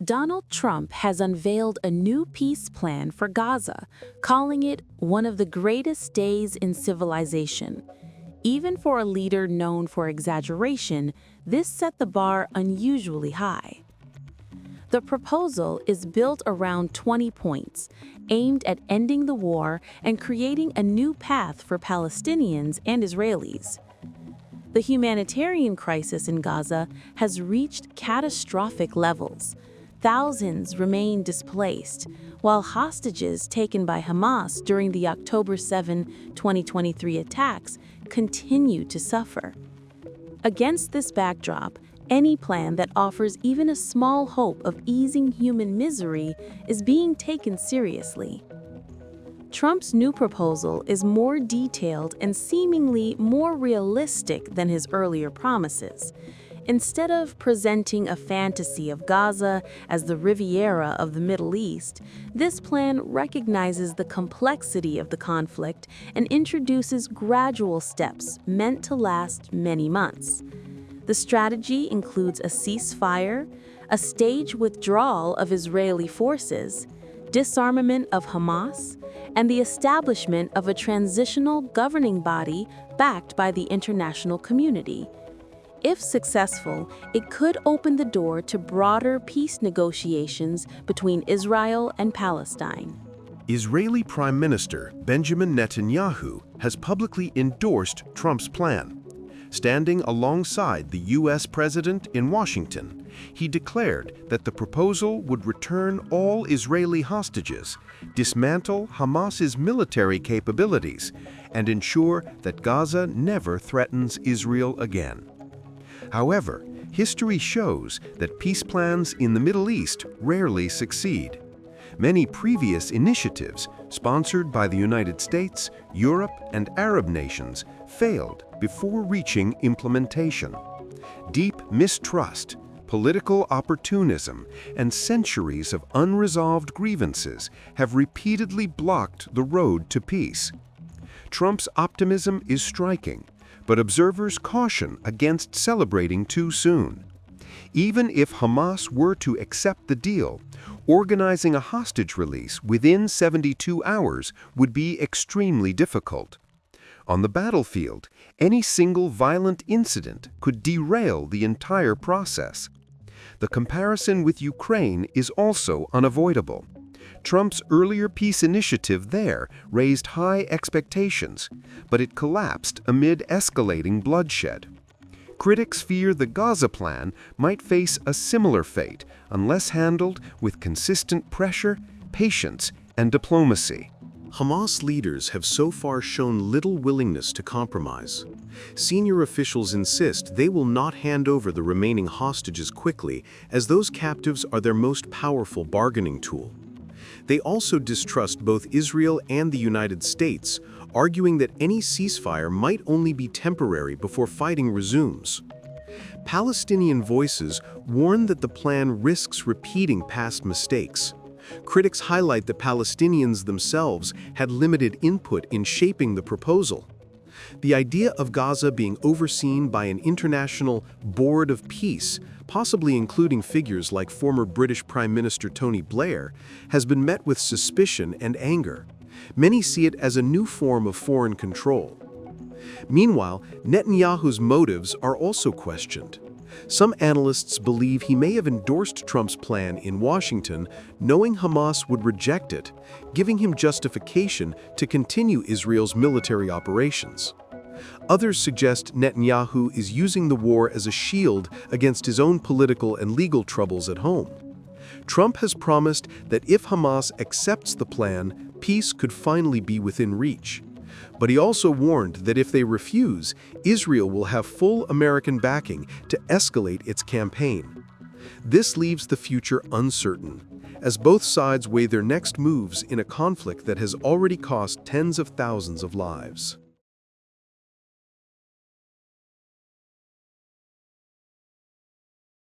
Donald Trump has unveiled a new peace plan for Gaza, calling it one of the greatest days in civilization. Even for a leader known for exaggeration, this set the bar unusually high. The proposal is built around 20 points, aimed at ending the war and creating a new path for Palestinians and Israelis. The humanitarian crisis in Gaza has reached catastrophic levels. Thousands remain displaced, while hostages taken by Hamas during the October 7, 2023 attacks continue to suffer. Against this backdrop, any plan that offers even a small hope of easing human misery is being taken seriously. Trump's new proposal is more detailed and seemingly more realistic than his earlier promises. Instead of presenting a fantasy of Gaza as the Riviera of the Middle East, this plan recognizes the complexity of the conflict and introduces gradual steps meant to last many months. The strategy includes a ceasefire, a staged withdrawal of Israeli forces, disarmament of Hamas, and the establishment of a transitional governing body backed by the international community. If successful, it could open the door to broader peace negotiations between Israel and Palestine. Israeli Prime Minister Benjamin Netanyahu has publicly endorsed Trump's plan. Standing alongside the U.S. President in Washington, he declared that the proposal would return all Israeli hostages, dismantle Hamas's military capabilities, and ensure that Gaza never threatens Israel again. However, history shows that peace plans in the Middle East rarely succeed. Many previous initiatives, sponsored by the United States, Europe, and Arab nations, failed before reaching implementation. Deep mistrust, political opportunism, and centuries of unresolved grievances have repeatedly blocked the road to peace. Trump's optimism is striking, but observers caution against celebrating too soon. Even if Hamas were to accept the deal, organizing a hostage release within 72 hours would be extremely difficult. On the battlefield, any single violent incident could derail the entire process. The comparison with Ukraine is also unavoidable. Trump's earlier peace initiative there raised high expectations, but it collapsed amid escalating bloodshed. Critics fear the Gaza plan might face a similar fate unless handled with consistent pressure, patience, and diplomacy. Hamas leaders have so far shown little willingness to compromise. Senior officials insist they will not hand over the remaining hostages quickly, as those captives are their most powerful bargaining tool. They also distrust both Israel and the United States, arguing that any ceasefire might only be temporary before fighting resumes. Palestinian voices warn that the plan risks repeating past mistakes. Critics highlight that Palestinians themselves had limited input in shaping the proposal. The idea of Gaza being overseen by an international board of peace, possibly including figures like former British Prime Minister Tony Blair, has been met with suspicion and anger. Many see it as a new form of foreign control. Meanwhile, Netanyahu's motives are also questioned. Some analysts believe he may have endorsed Trump's plan in Washington, knowing Hamas would reject it, giving him justification to continue Israel's military operations. Others suggest Netanyahu is using the war as a shield against his own political and legal troubles at home. Trump has promised that if Hamas accepts the plan, peace could finally be within reach. But he also warned that if they refuse, Israel will have full American backing to escalate its campaign. This leaves the future uncertain, as both sides weigh their next moves in a conflict that has already cost tens of thousands of lives.